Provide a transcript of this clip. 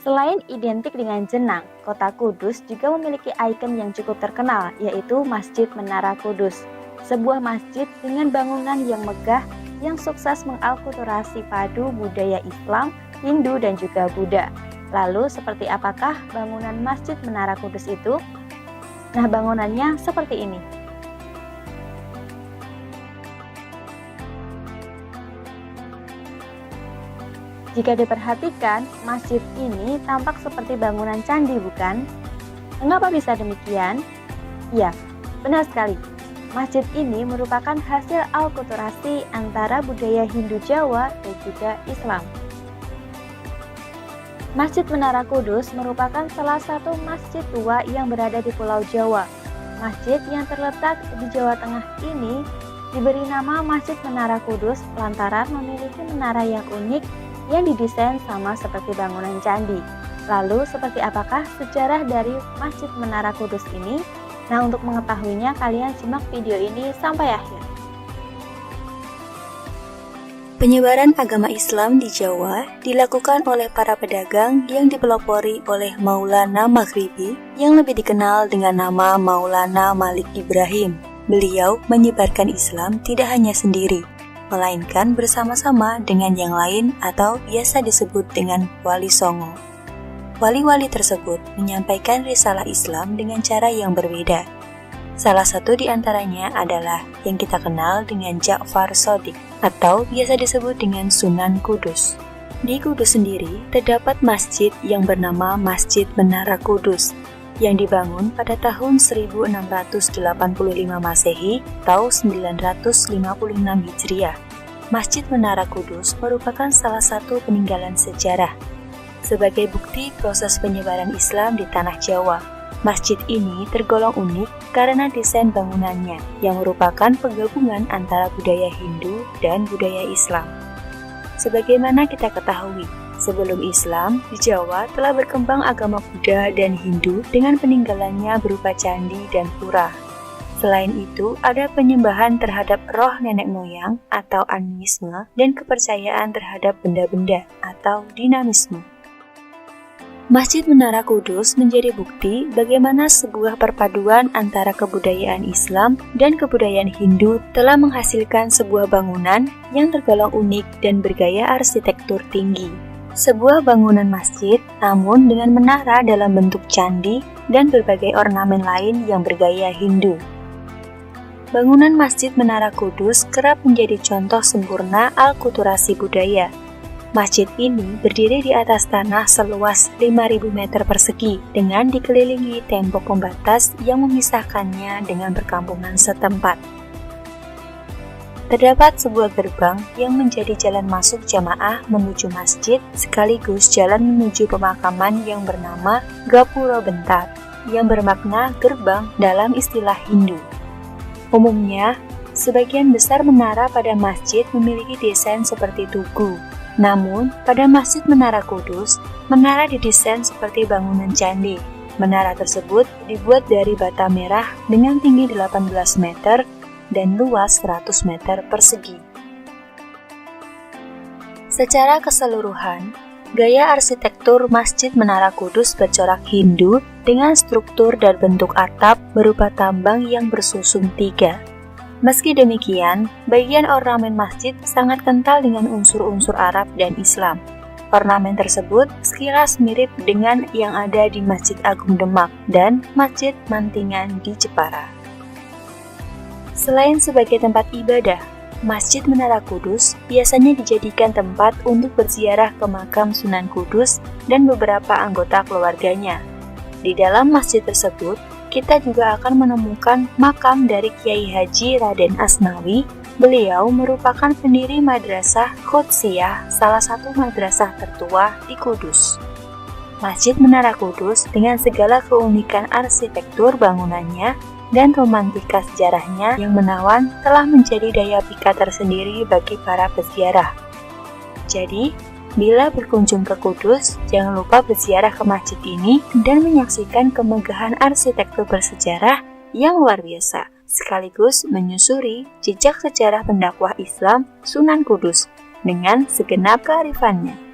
Selain identik dengan jenang, kota Kudus juga memiliki ikon yang cukup terkenal, yaitu Masjid Menara Kudus. Sebuah masjid dengan bangunan yang megah yang sukses mengakulturasi padu budaya Islam, Hindu, dan juga Buddha. Lalu, seperti apakah bangunan Masjid Menara Kudus itu? Nah, bangunannya seperti ini. Jika diperhatikan, masjid ini tampak seperti bangunan candi, bukan? Mengapa bisa demikian? Ya, benar sekali. Masjid ini merupakan hasil akulturasi antara budaya Hindu Jawa dan juga Islam. Masjid Menara Kudus merupakan salah satu masjid tua yang berada di Pulau Jawa. Masjid yang terletak di Jawa Tengah ini diberi nama Masjid Menara Kudus lantaran memiliki menara yang unik yang didesain sama seperti bangunan candi. Lalu, seperti apakah sejarah dari Masjid Menara Kudus ini? Nah, untuk mengetahuinya, kalian simak video ini sampai akhir. Penyebaran agama Islam di Jawa dilakukan oleh para pedagang yang dipelopori oleh Maulana Maghribi yang lebih dikenal dengan nama Maulana Malik Ibrahim. Beliau menyebarkan Islam tidak hanya sendiri, melainkan bersama-sama dengan yang lain atau biasa disebut dengan Wali Songo. Wali-wali tersebut menyampaikan risalah Islam dengan cara yang berbeda. Salah satu di antaranya adalah yang kita kenal dengan Ja'far Shadiq atau biasa disebut dengan Sunan Kudus. Di Kudus sendiri terdapat masjid yang bernama Masjid Menara Kudus yang dibangun pada tahun 1685 Masehi atau 956 Hijriah. Masjid Menara Kudus merupakan salah satu peninggalan sejarah. Sebagai bukti proses penyebaran Islam di tanah Jawa, masjid ini tergolong unik karena desain bangunannya yang merupakan penggabungan antara budaya Hindu dan budaya Islam. Sebagaimana kita ketahui, sebelum Islam, di Jawa telah berkembang agama Buddha dan Hindu dengan peninggalannya berupa candi dan pura. Selain itu, ada penyembahan terhadap roh nenek moyang atau animisme dan kepercayaan terhadap benda-benda atau dinamisme. Masjid Menara Kudus menjadi bukti bagaimana sebuah perpaduan antara kebudayaan Islam dan kebudayaan Hindu telah menghasilkan sebuah bangunan yang tergolong unik dan bergaya arsitektur tinggi. Sebuah bangunan masjid, namun dengan menara dalam bentuk candi dan berbagai ornamen lain yang bergaya Hindu. Bangunan Masjid Menara Kudus kerap menjadi contoh sempurna akulturasi budaya. Masjid ini berdiri di atas tanah seluas 5.000 meter persegi dengan dikelilingi tembok pembatas yang memisahkannya dengan perkampungan setempat. Terdapat sebuah gerbang yang menjadi jalan masuk jamaah menuju masjid sekaligus jalan menuju pemakaman yang bernama Gapura Bentar yang bermakna gerbang dalam istilah Hindu. Umumnya, sebagian besar menara pada masjid memiliki desain seperti tugu. Namun, pada Masjid Menara Kudus, menara didesain seperti bangunan candi. Menara tersebut dibuat dari bata merah dengan tinggi 18 meter dan luas 100 meter persegi. Secara keseluruhan, gaya arsitektur Masjid Menara Kudus bercorak Hindu dengan struktur dan bentuk atap berupa tambang yang bersusun tiga. Meski demikian, bagian ornamen masjid sangat kental dengan unsur-unsur Arab dan Islam. Ornamen tersebut sekilas mirip dengan yang ada di Masjid Agung Demak dan Masjid Mantingan di Jepara. Selain sebagai tempat ibadah, Masjid Menara Kudus biasanya dijadikan tempat untuk berziarah ke makam Sunan Kudus dan beberapa anggota keluarganya. Di dalam masjid tersebut, kita juga akan menemukan makam dari Kiai Haji Raden Asnawi. Beliau merupakan pendiri Madrasah Qudsiyah, salah satu madrasah tertua di Kudus. Masjid Menara Kudus dengan segala keunikan arsitektur bangunannya dan romantika sejarahnya yang menawan telah menjadi daya pikat tersendiri bagi para peziarah. Jadi, bila berkunjung ke Kudus, jangan lupa berziarah ke masjid ini dan menyaksikan kemegahan arsitektur bersejarah yang luar biasa, sekaligus menyusuri jejak sejarah pendakwah Islam Sunan Kudus dengan segenap kearifannya.